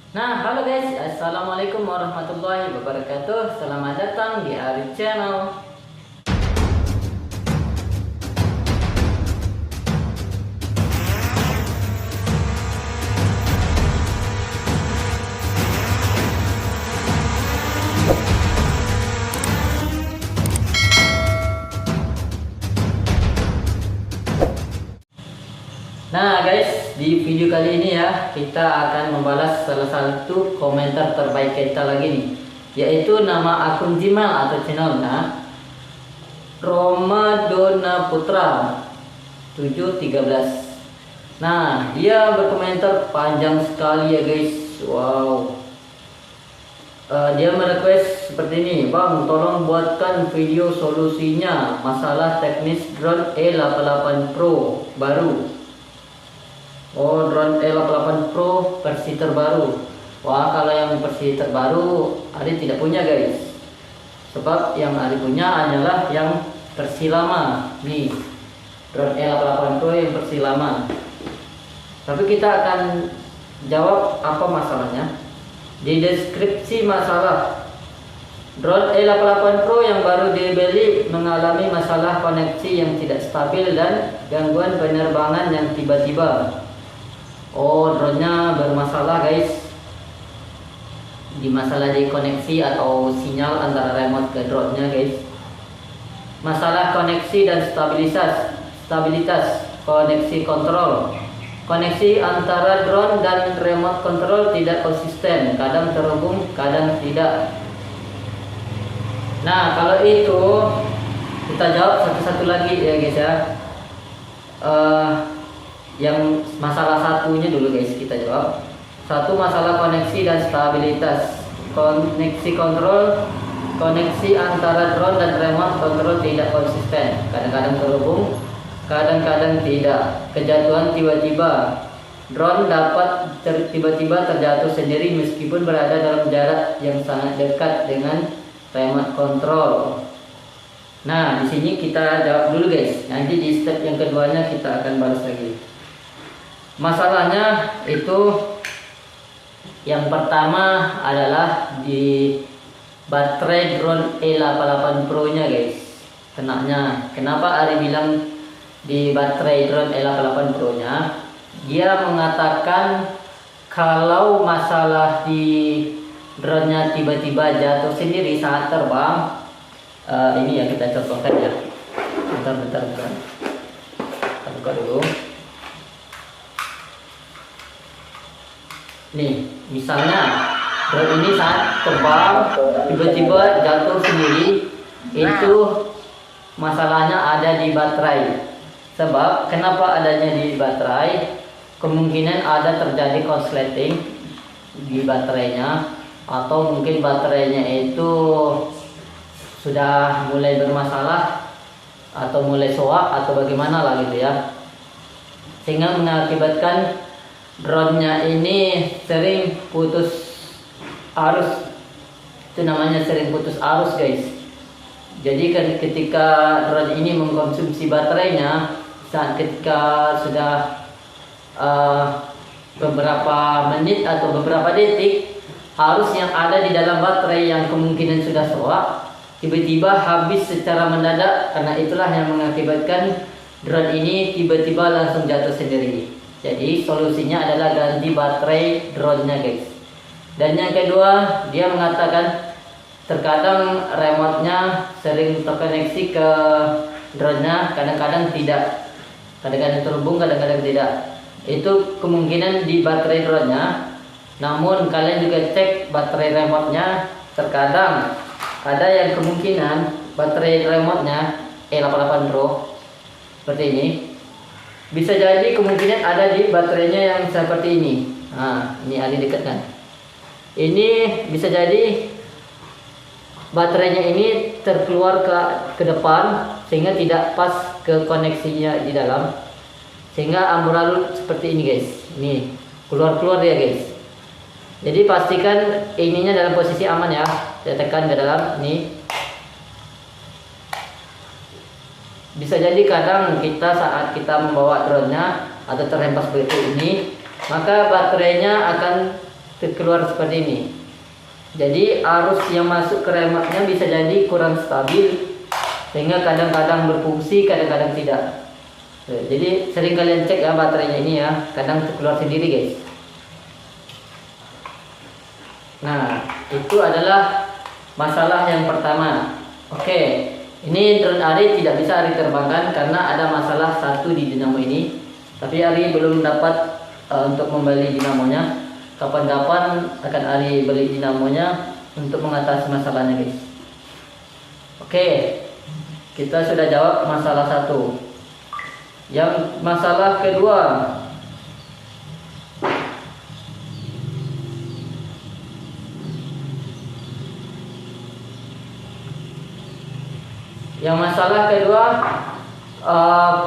Nah, halo guys, assalamualaikum warahmatullahi wabarakatuh. Selamat datang di Arif Channel. Nah guys, di video kali ini ya kita akan membalas salah satu komentar terbaik kita lagi nih, yaitu nama akun Gmail atau channelnya Roma Dona Putra 713. Nah, dia berkomentar panjang sekali ya guys. Wow. Dia merequest seperti ini, Bang, tolong buatkan video solusinya masalah teknis drone E88 Pro baru. Oh, drone E88 Pro versi terbaru. Wah, kalau yang versi terbaru Ari tidak punya guys, sebab yang Ari punya hanyalah yang versi lama. Nih, drone E88 Pro yang versi lama. Tapi kita akan jawab apa masalahnya. Di deskripsi masalah, drone E88 Pro yang baru dibeli mengalami masalah koneksi yang tidak stabil dan gangguan penerbangan yang tiba-tiba. Oh, drone-nya bermasalah guys. Di masalah di koneksi atau sinyal antara remote ke drone-nya guys. Masalah koneksi dan stabilitas koneksi kontrol. Koneksi antara drone dan remote control tidak konsisten, kadang terhubung, kadang tidak. Nah, kalau itu kita jawab satu-satu lagi ya guys ya. Yang masalah satunya dulu guys kita jawab. Satu, masalah koneksi dan stabilitas koneksi kontrol. Koneksi antara drone dan remote control tidak konsisten, kadang-kadang terhubung, kadang-kadang tidak. Kejatuhan tiba-tiba. Drone dapat tiba-tiba terjatuh sendiri meskipun berada dalam jarak yang sangat dekat dengan remote control. Nah, di sini kita jawab dulu guys. Nanti di step yang keduanya kita akan balas lagi. Masalahnya itu yang pertama adalah di baterai drone E88 Pro nya guys. Kenapa Ari bilang di baterai drone E88 Pro nya? Dia mengatakan kalau masalah di drone nya tiba-tiba jatuh sendiri saat terbang. Ini yang kita contohkan ya. Bentar. Kita buka dulu. Nih, misalnya drone ini saat terbang tiba-tiba jatuh sendiri, itu masalahnya ada di baterai. Sebab kenapa adanya di baterai? Kemungkinan ada terjadi korsleting di baterainya, atau mungkin baterainya itu sudah mulai bermasalah atau mulai soak atau bagaimana lah gitu ya, sehingga mengakibatkan drone-nya ini sering putus arus. Itu namanya sering putus arus guys. Jadi kan ketika drone ini mengkonsumsi baterainya, saat ketika sudah beberapa menit atau beberapa detik, arus yang ada di dalam baterai yang kemungkinan sudah soak tiba-tiba habis secara mendadak. Karena itulah yang mengakibatkan drone ini tiba-tiba langsung jatuh sendiri. Jadi solusinya adalah ganti baterai drone-nya guys. Dan yang kedua, dia mengatakan terkadang remote-nya sering terkoneksi ke drone-nya, kadang-kadang tidak. Kadang-kadang terhubung, kadang-kadang tidak. Itu kemungkinan di baterai drone-nya. Namun kalian juga cek baterai remote-nya. Terkadang ada yang kemungkinan baterai remote-nya E88 Pro seperti ini, bisa jadi kemungkinan ada di baterainya yang seperti ini. Nah, ini ada dekatkan. Ini bisa jadi baterainya ini terkeluar ke depan sehingga tidak pas ke koneksinya di dalam, sehingga amburadul seperti ini guys. Ini keluar dia guys. Jadi pastikan ininya dalam posisi aman ya. Saya tekan ke dalam ini. Bisa jadi kadang kita saat kita membawa drone-nya atau terhempas begitu ini, maka baterainya akan keluar seperti ini. Jadi arus yang masuk ke remote-nya bisa jadi kurang stabil, sehingga kadang-kadang berfungsi, kadang-kadang tidak. Jadi sering kalian cek ya baterainya ini ya, kadang keluar sendiri guys. Nah, itu adalah masalah yang pertama. Oke, ini drone Ari tidak bisa Ari terbangkan karena ada masalah satu di dinamo ini. Tapi Ari belum dapat untuk membeli dinamonya. Kapan-kapan akan Ari beli dinamonya untuk mengatasi masalahnya guys. Oke, kita sudah jawab masalah satu. Yang masalah kedua,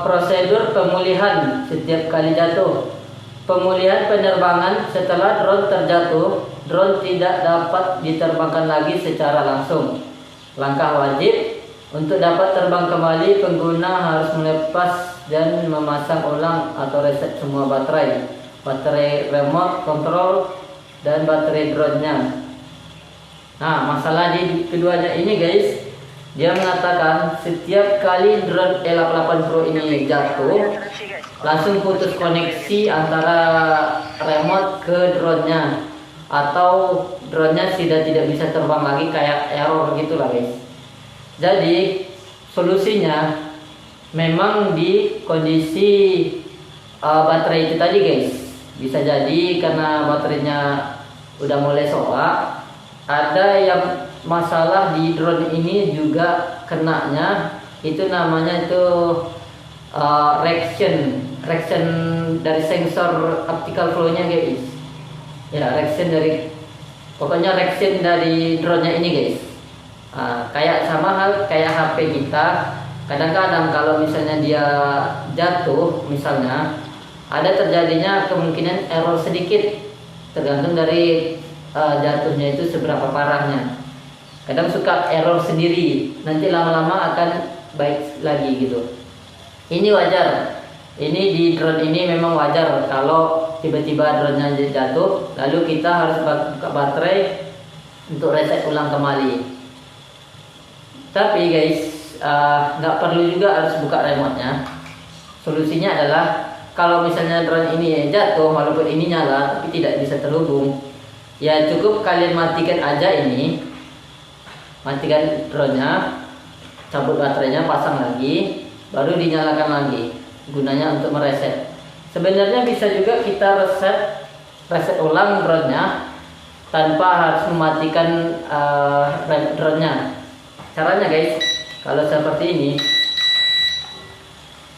prosedur pemulihan setiap kali jatuh. Pemulihan penerbangan setelah drone terjatuh, drone tidak dapat diterbangkan lagi secara langsung. Langkah wajib untuk dapat terbang kembali, pengguna harus melepas dan memasang ulang atau reset semua baterai remote control dan baterai drone-nya. Nah, masalah di keduanya ini guys, dia mengatakan setiap kali drone L88 Pro ini jatuh, langsung putus koneksi antara remote ke drone-nya, atau drone-nya sudah tidak bisa terbang lagi, kayak error gitu lah guys. Jadi solusinya memang di kondisi baterai itu tadi guys. Bisa jadi karena baterainya udah mulai soak. Ada yang masalah di drone ini juga kenanya, itu namanya itu reaction dari sensor optical flow-nya guys. Ya, reaction dari drone-nya ini guys. Kayak sama hal kayak HP kita. Kadang-kadang kalau misalnya dia jatuh, misalnya ada terjadinya kemungkinan error sedikit, tergantung dari jatuhnya itu seberapa parahnya. Kadang suka error sendiri, nanti lama-lama akan baik lagi gitu. Ini wajar. Ini di drone ini memang wajar kalau tiba-tiba drone-nya jatuh, lalu kita harus buka baterai untuk reset ulang kembali. Tapi guys, nggak perlu juga harus buka remote-nya. Solusinya adalah kalau misalnya drone ini jatuh walaupun ini nyala tapi tidak bisa terhubung, ya cukup kalian matikan aja ini, matikan drone-nya, cabut baterainya, pasang lagi, baru dinyalakan lagi. Gunanya untuk mereset. Sebenarnya bisa juga kita reset ulang drone-nya tanpa harus mematikan drone-nya. Caranya guys, kalau seperti ini,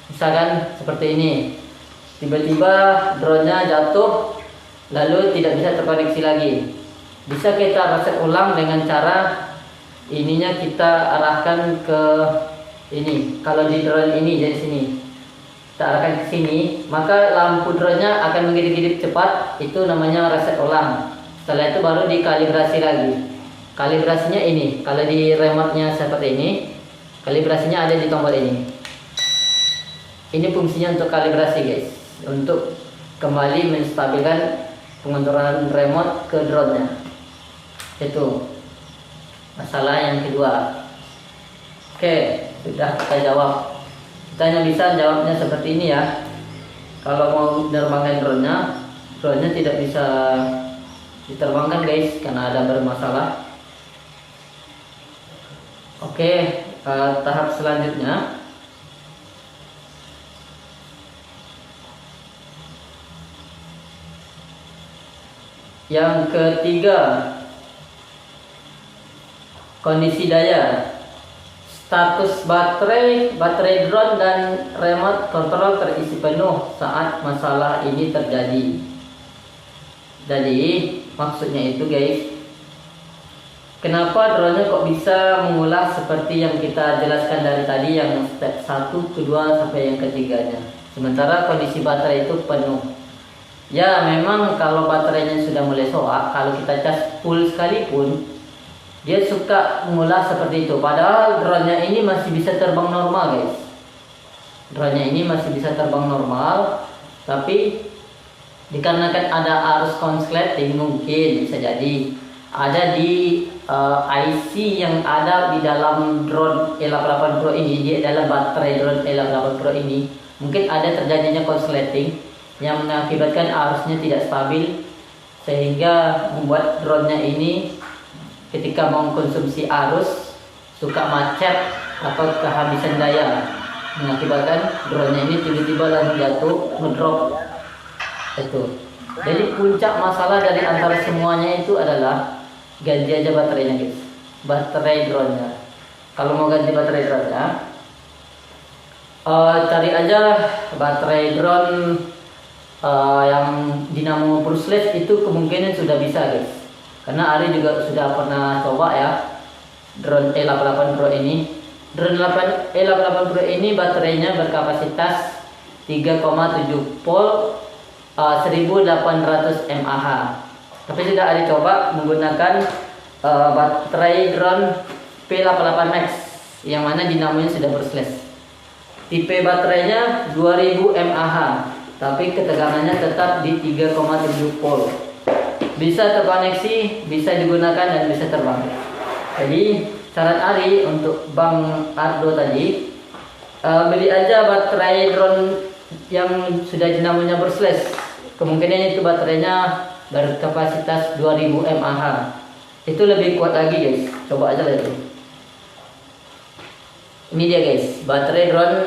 misalkan seperti ini, tiba-tiba drone-nya jatuh lalu tidak bisa terkoneksi lagi, bisa kita reset ulang dengan cara ininya kita arahkan ke ini. Kalau di drone ini dari sini kita arahkan ke sini, maka lampu drone-nya akan mengedip-edip cepat. Itu namanya reset ulang. Setelah itu baru dikalibrasi lagi. Kalibrasinya ini, kalau di remote-nya seperti ini, kalibrasinya ada di tombol ini. Ini fungsinya untuk kalibrasi guys, untuk kembali menstabilkan pengontrolan remote ke drone-nya. Itu masalah yang kedua. Oke, sudah kita jawab. Kita hanya bisa jawabnya seperti ini ya. Kalau mau menerbangkan drone-nya tidak bisa diterbangkan guys karena ada bermasalah. Oke, tahap selanjutnya yang ketiga, kondisi daya. Status baterai drone dan remote control terisi penuh saat masalah ini terjadi. Jadi maksudnya itu guys, kenapa drone-nya kok bisa mengulas seperti yang kita jelaskan dari tadi, yang step 1, kedua sampai yang ketiganya, sementara kondisi baterai itu penuh. Ya memang kalau baterainya sudah mulai soak, kalau kita cas full sekalipun dia suka mengulas seperti itu. Padahal drone-nya ini masih bisa terbang normal guys. Drone-nya ini masih bisa terbang normal, tapi Dikarenakan ada arus konsleting, mungkin bisa jadi ada di IC yang ada di dalam drone E88 Pro ini, di dalam baterai drone E88 Pro ini mungkin ada terjadinya konsleting yang mengakibatkan arusnya tidak stabil, sehingga membuat drone-nya ini ketika mengkonsumsi arus suka macet atau kehabisan daya, mengakibatkan drone-nya ini tiba-tiba langsung jatuh, ngedrop itu. Jadi puncak masalah dari antara semuanya itu adalah ganti aja baterainya guys, baterai drone-nya. Kalau mau ganti baterai drone-nya, cari aja baterai drone yang dinamo brushless, itu kemungkinan sudah bisa guys, karena Ari juga sudah pernah coba ya drone E88 Pro ini. Drone E88 Pro ini baterainya berkapasitas 3,7 volt 1800 mAh. Tapi sudah Ari coba menggunakan baterai drone P88 Max yang mana dinamonya sudah brushless. Tipe baterainya 2000 mAh, tapi ketegangannya tetap di 3,7 volt. Bisa terkoneksi, bisa digunakan dan bisa terbang. Jadi saran Ari untuk Bang Ardo tadi, beli aja baterai drone yang sudah dinamonya brushless. Kemungkinan itu baterainya berkapasitas 2000 mAh. Itu lebih kuat lagi guys. Coba aja lihat. Ini dia guys, baterai drone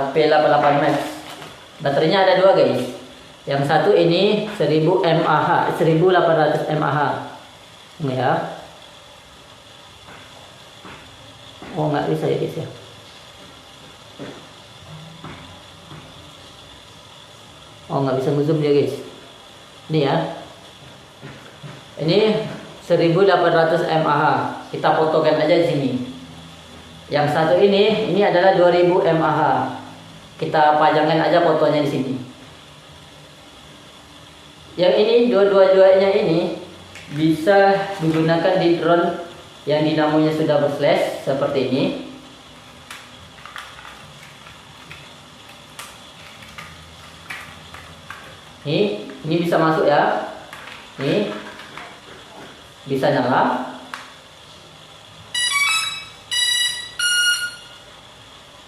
P88 Max. Baterainya ada dua guys. Yang satu ini 1000 mAh, 1800 mAh. Ini ya. Oh nggak bisa ya guys ya. Oh nggak bisa ngezoom dia guys. Ini ya. Ini 1800 mAh. Kita fotokan aja di sini. Yang satu ini adalah 2000 mAh. Kita pajangkan aja fotonya di sini. Yang ini dua-duanya ini bisa digunakan di drone yang dinamonya sudah brushless seperti ini. Ini bisa masuk ya. Nih bisa nyala.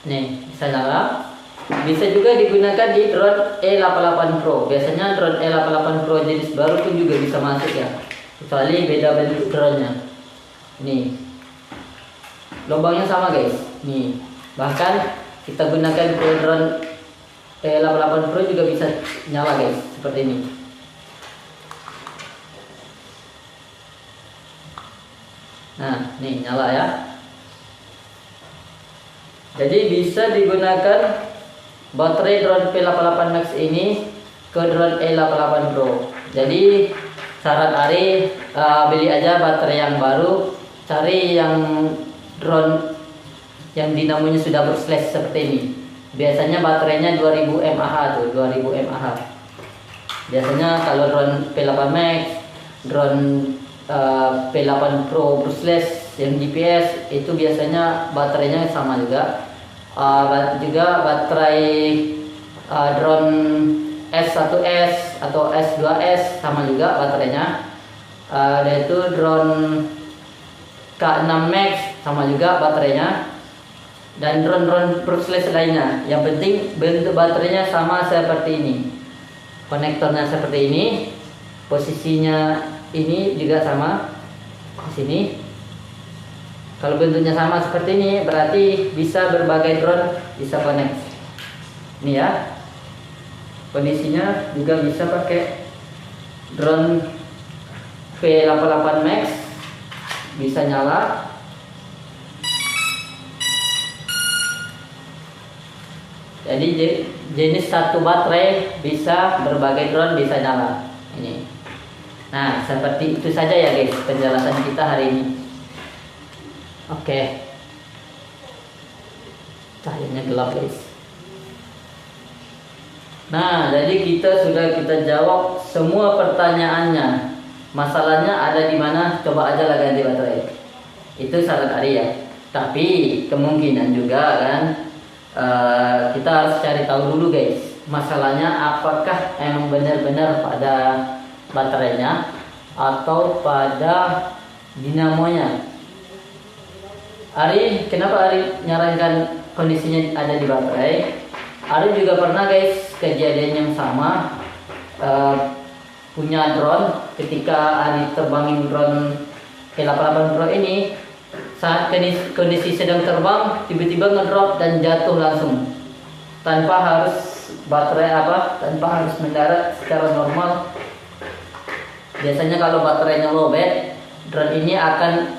Nih bisa nyala. Bisa juga digunakan di drone E88 Pro. Biasanya drone E88 Pro jenis baru pun juga bisa masuk ya, kecuali beda bentuk drone-nya. Nih lubangnya sama guys. Nih bahkan kita gunakan ke drone E88 Pro juga bisa nyala guys, seperti ini. Nah nih nyala ya. Jadi bisa digunakan baterai drone P88 Max ini ke drone E88 Pro. Jadi saran Ari, beli aja baterai yang baru, cari yang drone yang dinamonya sudah brushless seperti ini. Biasanya baterainya 2000 mAh tuh, 2000 mAh. Biasanya kalau drone P8 Max, drone P8 Pro brushless yang GPS itu biasanya baterainya sama juga. Juga baterai drone S1S atau S2S sama juga baterainya. Yaitu drone K6 Max sama juga baterainya, dan drone-drone brushless lainnya. Yang penting bentuk baterainya sama seperti ini, konektornya seperti ini, posisinya ini juga sama di sini. Kalau bentuknya sama seperti ini berarti bisa berbagai drone bisa connect. Ini ya, kondisinya juga bisa pakai drone P88 Max, bisa nyala. Jadi jenis satu baterai bisa berbagai drone bisa nyala. Ini. Nah seperti itu saja ya guys penjelasan kita hari ini. Oke. Cahayanya gelap guys. Nah jadi kita jawab semua pertanyaannya. Masalahnya ada di mana? Coba aja lah ganti baterai. Itu saran Ari ya. Tapi kemungkinan juga kan kita harus cari tahu dulu guys. masalahnya apakah emang benar-benar pada baterainya atau pada dinamonya. Kenapa Ari nyarankan kondisinya ada di baterai? Ari juga pernah guys kejadian yang sama, punya drone. Ketika Ari terbangin drone P88 Pro ini, saat kondisi sedang terbang tiba-tiba ngedrop dan jatuh langsung tanpa harus mendarat secara normal. Biasanya kalau baterainya lowbat, drone ini akan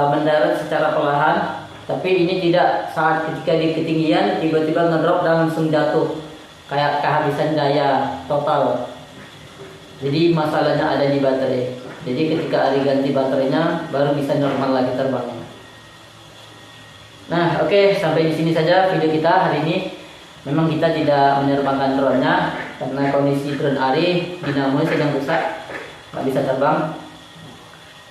mendarat secara perlahan, tapi ini tidak. Saat ketika di ketinggian tiba-tiba ngedrop dan langsung jatuh, kayak kehabisan daya total. Jadi masalahnya ada di baterai. Jadi ketika Ari ganti baterainya baru bisa normal lagi terbangnya. Nah, oke, sampai di sini saja video kita hari ini. Memang kita tidak menerbangkan drone-nya karena kondisi drone Ari dinamonya sedang rusak, nggak bisa terbang.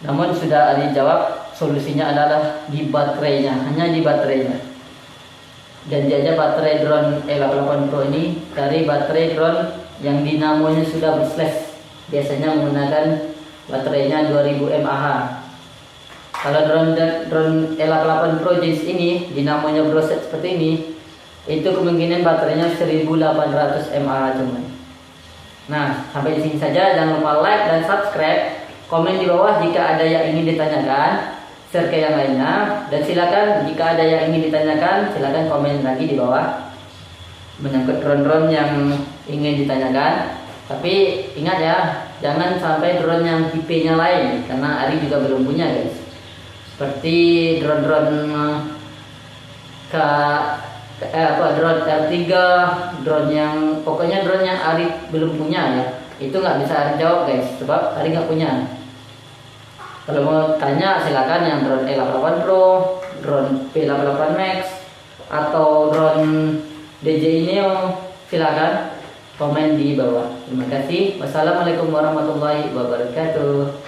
Namun sudah Ari jawab, solusinya adalah di baterainya, hanya di baterainya. Janji aja baterai drone E88 Pro ini cari baterai drone yang dinamonya sudah berslash. Biasanya menggunakan baterainya 2000 mAh. Kalau drone E88 Pro jenis ini dinamonya broset seperti ini, itu kemungkinan baterainya 1800 mAh cuman. Nah, sampai di sini saja. Jangan lupa like dan subscribe. Komen di bawah jika ada yang ingin ditanyakan, share ke yang lainnya, dan silakan jika ada yang ingin ditanyakan, silakan komen lagi di bawah menyangkut drone-drone yang ingin ditanyakan. Tapi ingat ya, jangan sampai drone yang tipenya lain, karena Ari juga belum punya guys. Seperti drone-drone drone R3, drone yang pokoknya drone yang Ari belum punya ya. Itu nggak bisa Ari jawab guys, sebab Ari nggak punya. Kalau mau tanya silakan yang drone E88 Pro, drone P88 Max, atau drone DJI Neo, silakan komen di bawah. Terima kasih. Wassalamualaikum warahmatullahi wabarakatuh.